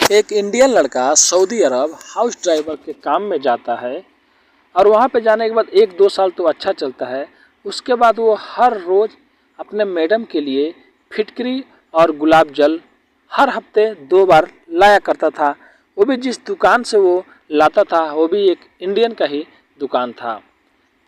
एक इंडियन लड़का सऊदी अरब house driver के काम में जाता है और वहाँ पे जाने के बाद 1-2 साल तो अच्छा चलता है। उसके बाद वो हर रोज़ अपने मैडम के लिए फिटकरी और गुलाब जल हर हफ्ते 2 बार लाया करता था। वो भी जिस दुकान से वो लाता था वो भी एक इंडियन का ही दुकान था।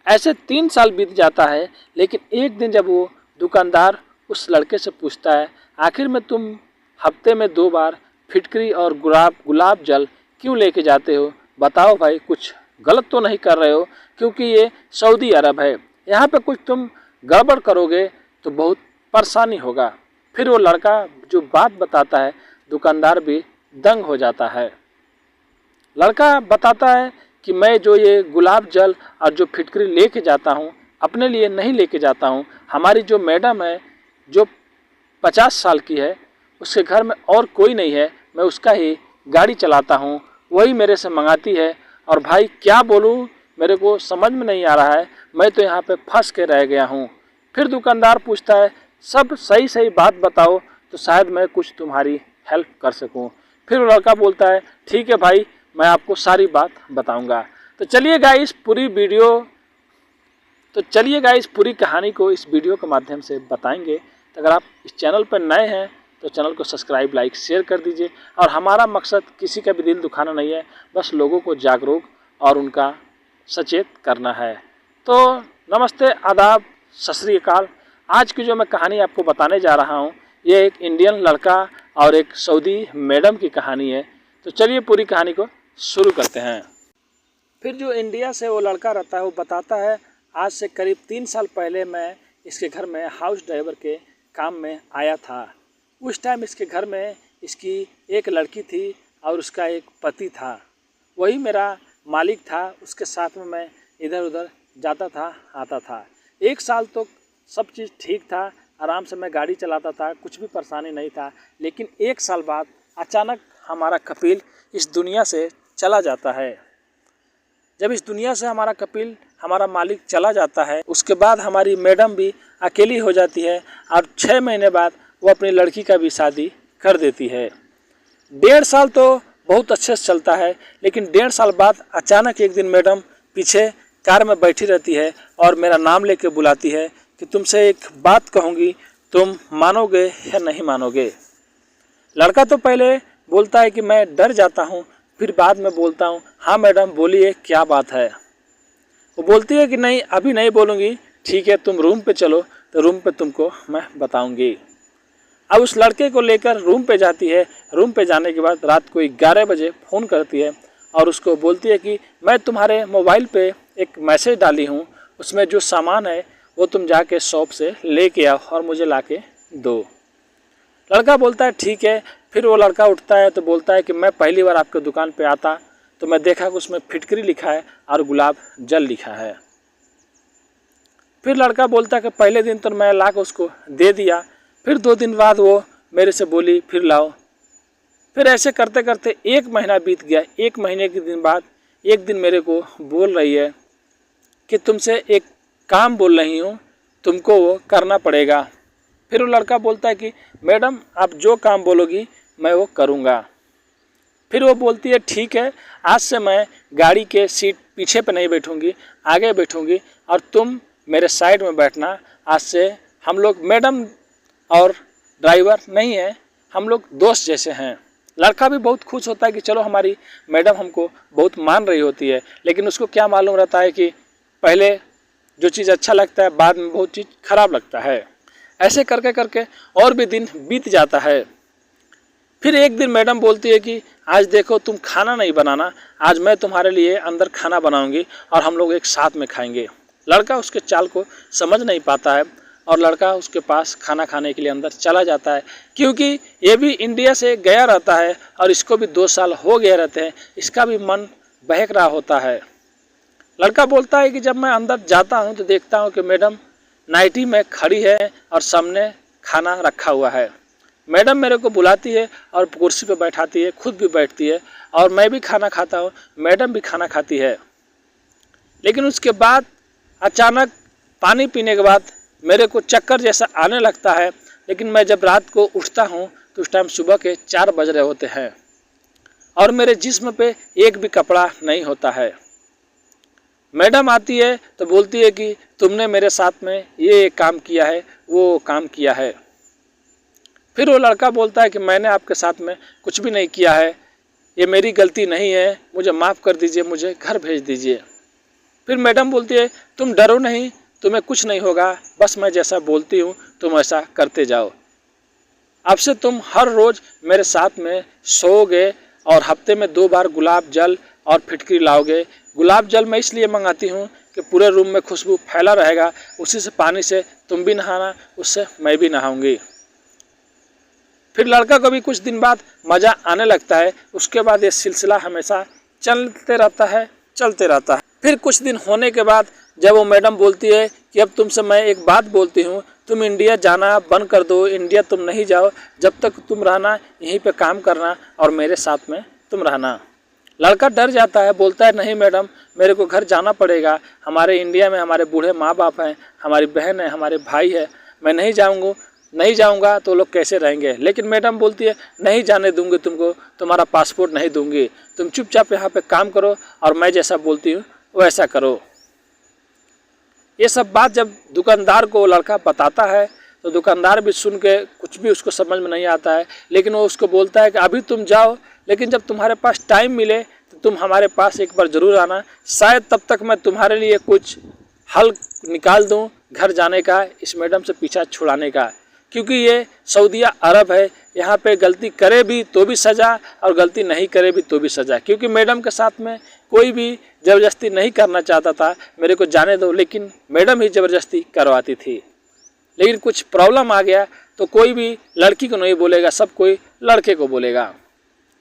ऐसे 3 साल बीत जाता है, लेकिन एक दिन जब वो दुकानदार उस लड़के से पूछता है, आखिर में तुम हफ्ते में 2 बार फिटकरी और गुलाब जल क्यों लेके जाते हो? बताओ भाई, कुछ गलत तो नहीं कर रहे हो? क्योंकि ये सऊदी अरब है, यहाँ पे कुछ तुम गड़बड़ करोगे तो बहुत परेशानी होगा। फिर वो लड़का जो बात बताता है, दुकानदार भी दंग हो जाता है। लड़का बताता है कि मैं जो ये गुलाब जल और जो फिटकरी लेके जाता हूँ, अपने लिए नहीं लेके जाता हूँ। हमारी जो मैडम है, जो 50 साल की है, उसके घर में और कोई नहीं है, मैं उसका ही गाड़ी चलाता हूँ, वही मेरे से मंगाती है। और भाई क्या बोलूँ, मेरे को समझ में नहीं आ रहा है, मैं तो यहाँ पे फंस के रह गया हूँ। फिर दुकानदार पूछता है, सब सही सही बात बताओ तो शायद मैं कुछ तुम्हारी हेल्प कर सकूँ। फिर वो लड़का बोलता है, ठीक है भाई, मैं आपको सारी बात बताऊँगा। तो चलिए गाइस पूरी कहानी को इस वीडियो के माध्यम से बताएंगे। तो अगर आप इस चैनल पर नए हैं तो चैनल को सब्सक्राइब, लाइक, शेयर कर दीजिए। और हमारा मकसद किसी का भी दिल दुखाना नहीं है, बस लोगों को जागरूक और उनका सचेत करना है। तो नमस्ते, आदाब, सत श्री अकाल। आज की जो मैं कहानी आपको बताने जा रहा हूँ, ये एक इंडियन लड़का और एक सऊदी मैडम की कहानी है। तो चलिए पूरी कहानी को शुरू करते हैं। फिर जो इंडिया से वो लड़का रहता है वो बताता है, आज से करीब 3 साल पहले मैं इसके घर में हाउस ड्राइवर के काम में आया था। उस टाइम इसके घर में इसकी एक लड़की थी और उसका एक पति था, वही मेरा मालिक था। उसके साथ में मैं इधर उधर जाता था, आता था। 1 साल तो सब चीज़ ठीक था, आराम से मैं गाड़ी चलाता था, कुछ भी परेशानी नहीं था। लेकिन 1 साल बाद अचानक हमारा कपिल इस दुनिया से चला जाता है। जब इस दुनिया से हमारा कपिल, हमारा मालिक चला जाता है, उसके बाद हमारी मैडम भी अकेली हो जाती है और 6 महीने बाद वो अपनी लड़की का भी शादी कर देती है। 1.5 साल तो बहुत अच्छे से चलता है, लेकिन 1.5 साल बाद अचानक एक दिन मैडम पीछे कार में बैठी रहती है और मेरा नाम लेके बुलाती है कि तुमसे एक बात कहूँगी, तुम मानोगे या नहीं मानोगे। लड़का तो पहले बोलता है कि मैं डर जाता हूँ, फिर बाद में बोलता हूँ, हाँ मैडम बोलिए, क्या बात है। वो बोलती है कि नहीं, अभी नहीं बोलूँगी, ठीक है तुम रूम पे चलो, तो रूम पे तुमको मैं बताऊँगी। अब उस लड़के को लेकर रूम पे जाती है। रूम पे जाने के बाद रात को 11 बजे फ़ोन करती है और उसको बोलती है कि मैं तुम्हारे मोबाइल पे एक मैसेज डाली हूँ, उसमें जो सामान है वो तुम जाके शॉप से लेके आओ और मुझे लाके दो। लड़का बोलता है ठीक है। फिर वो लड़का उठता है तो बोलता है कि मैं पहली बार आपके दुकान पे आता तो मैं देखा कि उसमें फिटकरी लिखा है और गुलाब जल लिखा है। फिर लड़का बोलता है कि पहले दिन तो मैं ला के उसको दे दिया, फिर 2 दिन बाद वो मेरे से बोली फिर लाओ। फिर ऐसे करते करते 1 महीना बीत गया। 1 महीने के दिन बाद एक दिन मेरे को बोल रही है कि तुमसे एक काम बोल रही हूँ, तुमको वो करना पड़ेगा। फिर वो लड़का बोलता है कि मैडम आप जो काम बोलोगी मैं वो करूँगा। फिर वो बोलती है ठीक है, आज से मैं गाड़ी के सीट पीछे पे नहीं बैठूँगी, आगे बैठूँगी और तुम मेरे साइड में बैठना। आज से हम लोग मैडम और ड्राइवर नहीं है, हम लोग दोस्त जैसे हैं। लड़का भी बहुत खुश होता है कि चलो हमारी मैडम हमको बहुत मान रही होती है, लेकिन उसको क्या मालूम रहता है कि पहले जो चीज़ अच्छा लगता है बाद में बहुत चीज़ खराब लगता है। ऐसे करके करके और भी दिन बीत जाता है। फिर एक दिन मैडम बोलती है कि आज देखो तुम खाना नहीं बनाना, आज मैं तुम्हारे लिए अंदर खाना बनाऊंगी और हम लोग एक साथ में खाएंगे। लड़का उसके चाल को समझ नहीं पाता है और लड़का उसके पास खाना खाने के लिए अंदर चला जाता है, क्योंकि ये भी इंडिया से गया रहता है और इसको भी 2 साल हो गए रहते हैं, इसका भी मन बहक रहा होता है। लड़का बोलता है कि जब मैं अंदर जाता हूँ तो देखता हूँ कि मैडम नाइटी में खड़ी है और सामने खाना रखा हुआ है। मैडम मेरे को बुलाती है और कुर्सी पे बैठाती है, खुद भी बैठती है और मैं भी खाना खाता हूँ, मैडम भी खाना खाती है। लेकिन उसके बाद अचानक पानी पीने के बाद मेरे को चक्कर जैसा आने लगता है। लेकिन मैं जब रात को उठता हूँ तो उस टाइम सुबह के 4 बज रहे होते हैं। और मेरे जिस्म पे एक भी कपड़ा नहीं होता है। मैडम आती है तो बोलती है कि तुमने मेरे साथ में ये काम किया है, वो काम किया है। फिर वो लड़का बोलता है कि मैंने आपके साथ में कुछ भी नहीं किया है, ये मेरी गलती नहीं है, मुझे माफ़ कर दीजिए, मुझे घर भेज दीजिए। फिर मैडम बोलती है तुम डरो नहीं, तुम्हें कुछ नहीं होगा, बस मैं जैसा बोलती हूँ तुम ऐसा करते जाओ। अब से तुम हर रोज़ मेरे साथ में सोओगे और हफ्ते में 2 बार गुलाब जल और फिटकरी लाओगे। गुलाब जल मैं इसलिए मंगाती हूँ कि पूरे रूम में खुशबू फैला रहेगा, उसी से पानी से तुम भी नहाना, उससे मैं भी नहाऊंगी। फिर लड़का को भी कुछ दिन बाद मज़ा आने लगता है। उसके बाद ये सिलसिला हमेशा चलते रहता है। फिर कुछ दिन होने के बाद जब वो मैडम बोलती है कि अब तुमसे मैं एक बात बोलती हूँ, तुम इंडिया जाना बंद कर दो, इंडिया तुम नहीं जाओ, जब तक तुम रहना यहीं पे काम करना और मेरे साथ में तुम रहना। लड़का डर जाता है, बोलता है नहीं मैडम, मेरे को घर जाना पड़ेगा, हमारे इंडिया में हमारे बूढ़े माँ बाप हैं, हमारी बहन है, हमारे भाई है, मैं नहीं जाऊंगा तो लोग कैसे रहेंगे। लेकिन मैडम बोलती है नहीं जाने दूंगी तुमको, तुम्हारा पासपोर्ट नहीं दूंगी, तुम चुपचाप यहाँ पे काम करो और मैं जैसा बोलती हूँ वैसा करो। ये सब बात जब दुकानदार को लड़का बताता है तो दुकानदार भी सुन के कुछ भी उसको समझ में नहीं आता है, लेकिन वो उसको बोलता है कि अभी तुम जाओ, लेकिन जब तुम्हारे पास टाइम मिले तो तुम हमारे पास एक बार ज़रूर आना, शायद तब तक मैं तुम्हारे लिए कुछ हल निकाल दूं घर जाने का, इस मैडम से पीछा छुड़ाने का। क्योंकि ये सऊदीया अरब है, यहाँ पे गलती करे भी तो भी सज़ा और गलती नहीं करे भी तो भी सज़ा। क्योंकि मैडम के साथ में कोई भी ज़बरदस्ती नहीं करना चाहता था, मेरे को जाने दो, लेकिन मैडम ही ज़बरदस्ती करवाती थी। लेकिन कुछ प्रॉब्लम आ गया तो कोई भी लड़की को नहीं बोलेगा, सब कोई लड़के को बोलेगा।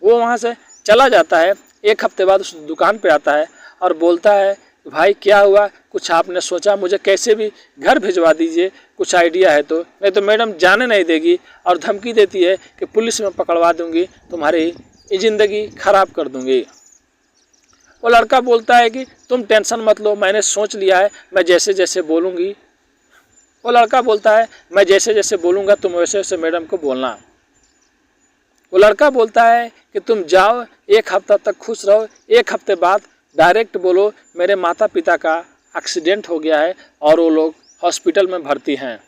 वो वहाँ से चला जाता है। एक हफ्ते बाद उस दुकान पे आता है और बोलता है भाई क्या हुआ, कुछ आपने सोचा, मुझे कैसे भी घर भिजवा दीजिए, कुछ आइडिया है तो, नहीं तो मैडम जाने नहीं देगी और धमकी देती है कि पुलिस में पकड़वा दूंगी, तुम्हारी ज़िंदगी खराब कर दूंगी। वो लड़का बोलता है कि तुम टेंशन मत लो, मैंने सोच लिया है, मैं जैसे जैसे बोलूँगी। वो लड़का बोलता है मैं जैसे जैसे बोलूँगा तुम वैसे वैसे मैडम को बोलना। वो लड़का बोलता है कि तुम जाओ, 1 हफ्ता तक खुश रहो, 1 हफ्ते बाद डायरेक्ट बोलो मेरे माता पिता का एक्सीडेंट हो गया है और वो लोग हॉस्पिटल में भर्ती हैं।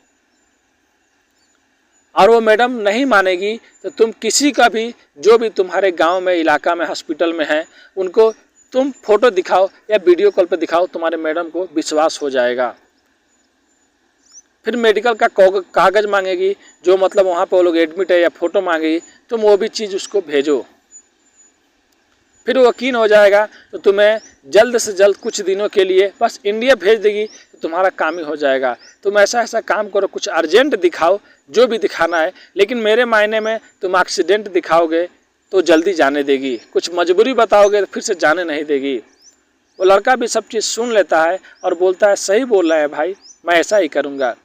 और वो मैडम नहीं मानेगी तो तुम किसी का भी, जो भी तुम्हारे गांव में इलाका में हॉस्पिटल में है, उनको तुम फोटो दिखाओ या वीडियो कॉल पे दिखाओ, तुम्हारे मैडम को विश्वास हो जाएगा। फिर मेडिकल का कागज़ मांगेगी, जो मतलब वहाँ पे वो लोग एडमिट है, या फ़ोटो मांगेगी, तुम वो भी चीज़ उसको भेजो। फिर वो यकीन हो जाएगा तो तुम्हें जल्द से जल्द कुछ दिनों के लिए बस इंडिया भेज देगी, तो तुम्हारा काम ही हो जाएगा। तुम ऐसा काम करो, कुछ अर्जेंट दिखाओ, जो भी दिखाना है, लेकिन मेरे मायने में तुम एक्सीडेंट दिखाओगे तो जल्दी जाने देगी, कुछ मजबूरी बताओगे तो फिर से जाने नहीं देगी। वो लड़का भी सब चीज़ सुन लेता है और बोलता है सही बोल रहा है भाई, मैं ऐसा ही करूँगा।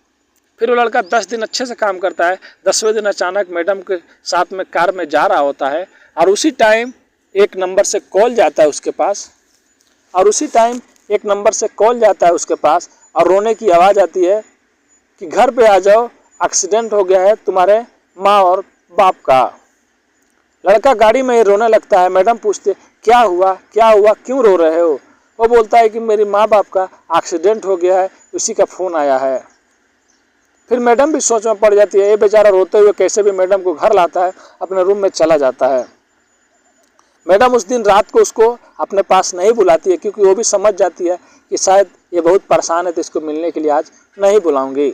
फिर वो लड़का 10 दिन अच्छे से काम करता है। 10वें दिन अचानक मैडम के साथ में कार में जा रहा होता है और उसी टाइम एक नंबर से कॉल जाता है उसके पास, और रोने की आवाज़ आती है कि घर पे आ जाओ, एक्सीडेंट हो गया है तुम्हारे माँ और बाप का। लड़का गाड़ी में ही रोने लगता है। मैडम पूछते क्या हुआ, क्यों रो रहे हो? वो बोलता है कि मेरी माँ बाप का एक्सीडेंट हो गया है, उसी का फ़ोन आया है। फिर मैडम भी सोच में पड़ जाती है, ये बेचारा रोते हुए कैसे भी मैडम को घर लाता है, अपने रूम में चला जाता है। मैडम उस दिन रात को उसको अपने पास नहीं बुलाती है, क्योंकि वो भी समझ जाती है कि शायद ये बहुत परेशान है तो इसको मिलने के लिए आज नहीं बुलाऊंगी।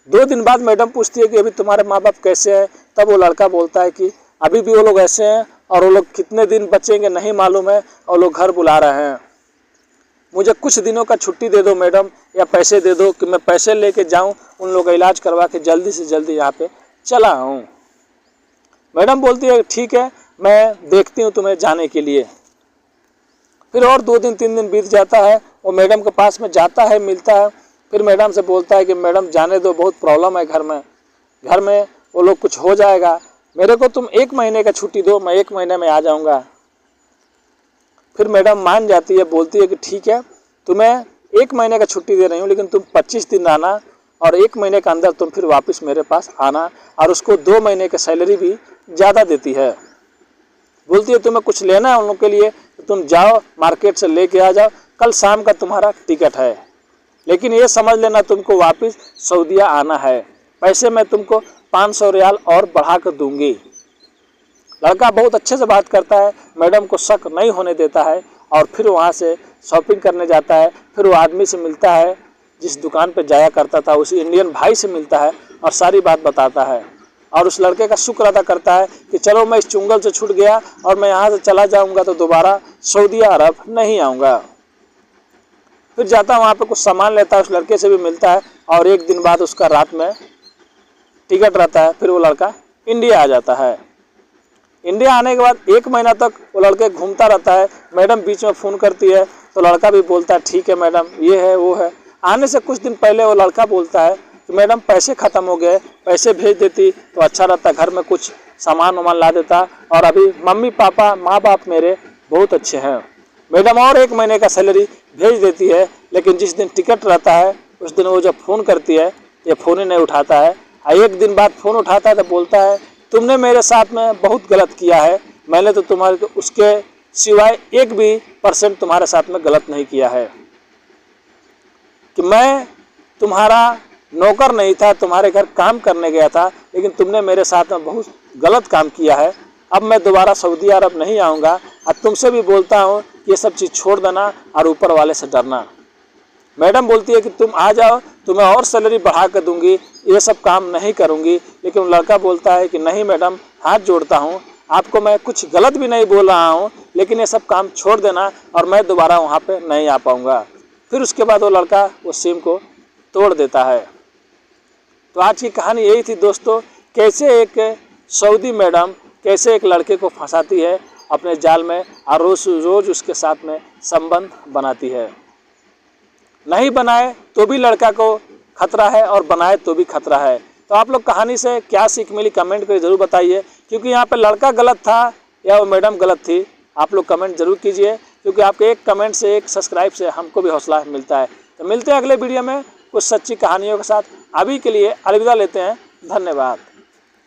2 दिन बाद मैडम पूछती है कि अभी तुम्हारे माँ बाप कैसे हैं? तब वो लड़का बोलता है कि अभी भी वो लोग ऐसे हैं और वो लोग कितने दिन बचेंगे नहीं मालूम है, और लोग घर बुला रहे हैं। मुझे कुछ दिनों का छुट्टी दे दो मैडम, या पैसे दे दो कि मैं पैसे लेके जाऊं, उन लोग का इलाज करवा के जल्दी से जल्दी यहाँ पे चला आऊँ। मैडम बोलती है ठीक है, मैं देखती हूँ तुम्हें जाने के लिए। फिर और 2 दिन 3 दिन बीत जाता है। वो मैडम के पास में जाता है, मिलता है, फिर मैडम से बोलता है कि मैडम जाने दो, बहुत प्रॉब्लम है घर में वो लोग कुछ हो जाएगा, मेरे को तुम 1 महीने का छुट्टी दो, मैं 1 महीने में आ जाऊँगा। फिर मैडम मान जाती है, बोलती है कि ठीक है, तुम्हें 1 महीने का छुट्टी दे रही हूँ, लेकिन तुम 25 दिन आना और 1 महीने के अंदर तुम फिर वापस मेरे पास आना। और उसको 2 महीने की सैलरी भी ज़्यादा देती है। बोलती है तुम्हें कुछ लेना है उन लोग के लिए तो तुम जाओ मार्केट से लेके आ जाओ, कल शाम का तुम्हारा टिकट है, लेकिन ये समझ लेना तुमको वापस सऊदीया आना है, पैसे मैं तुमको 500 रियाल और बढ़ा कर दूंगी। लड़का बहुत अच्छे से बात करता है, मैडम को शक नहीं होने देता है और फिर वहाँ से शॉपिंग करने जाता है। फिर वो आदमी से मिलता है जिस दुकान पर जाया करता था, उसी इंडियन भाई से मिलता है और सारी बात बताता है और उस लड़के का शुक्र अदा करता है कि चलो मैं इस चुंगल से छूट गया और मैं यहाँ से चला जाऊँगा तो दोबारा सऊदी अरब नहीं आऊँगा। फिर जाता वहाँ पे कुछ सामान लेता है, उस लड़के से भी मिलता है और एक दिन बाद उसका रात में टिकट रहता है। फिर वो लड़का इंडिया आ जाता है। इंडिया आने के बाद 1 महीना तक वो लड़के घूमता रहता है। मैडम बीच में फ़ोन करती है तो लड़का भी बोलता है ठीक है मैडम, ये है वो है। आने से कुछ दिन पहले वो लड़का बोलता है कि मैडम पैसे ख़त्म हो गए, पैसे भेज देती तो अच्छा रहता, घर में कुछ सामान वामान ला देता, और अभी मम्मी पापा माँ बाप मेरे बहुत अच्छे हैं। मैडम और 1 महीने का सैलरी भेज देती है, लेकिन जिस दिन टिकट रहता है उस दिन वो जब फ़ोन करती है ये फ़ोन ही नहीं उठाता है। और 1 दिन बाद फ़ोन उठाता है तो बोलता है तुमने मेरे साथ में बहुत गलत किया है, मैंने तो तुम्हारे उसके सिवाय 1% तुम्हारे साथ में गलत नहीं किया है, कि मैं तुम्हारा नौकर नहीं था, तुम्हारे घर काम करने गया था, लेकिन तुमने मेरे साथ में बहुत गलत काम किया है। अब मैं दोबारा सऊदी अरब नहीं आऊँगा और तुमसे भी बोलता हूँ ये सब चीज़ छोड़ देना और ऊपर वाले से डरना। मैडम बोलती है कि तुम आ जाओ, तुम्हें और सैलरी बढ़ा कर दूंगी, ये सब काम नहीं करूंगी। लेकिन लड़का बोलता है कि नहीं मैडम, हाथ जोड़ता हूँ, आपको मैं कुछ गलत भी नहीं बोल रहा हूँ, लेकिन ये सब काम छोड़ देना और मैं दोबारा वहाँ पे नहीं आ पाऊँगा। फिर उसके बाद वो लड़का वो सिम को तोड़ देता है। तो आज की कहानी यही थी दोस्तों, कैसे एक सऊदी मैडम कैसे एक लड़के को फंसाती है अपने जाल में और रोज़ उसके साथ में संबंध बनाती है। नहीं बनाए तो भी लड़का को खतरा है और बनाए तो भी खतरा है। तो आप लोग कहानी से क्या सीख मिली कमेंट करके ज़रूर बताइए, क्योंकि यहाँ पे लड़का गलत था या वो मैडम गलत थी। आप लोग कमेंट ज़रूर कीजिए, क्योंकि आपके एक कमेंट से, एक सब्सक्राइब से हमको भी हौसला मिलता है। तो मिलते हैं अगले वीडियो में कुछ सच्ची कहानियों के साथ। अभी के लिए अलविदा लेते हैं, धन्यवाद।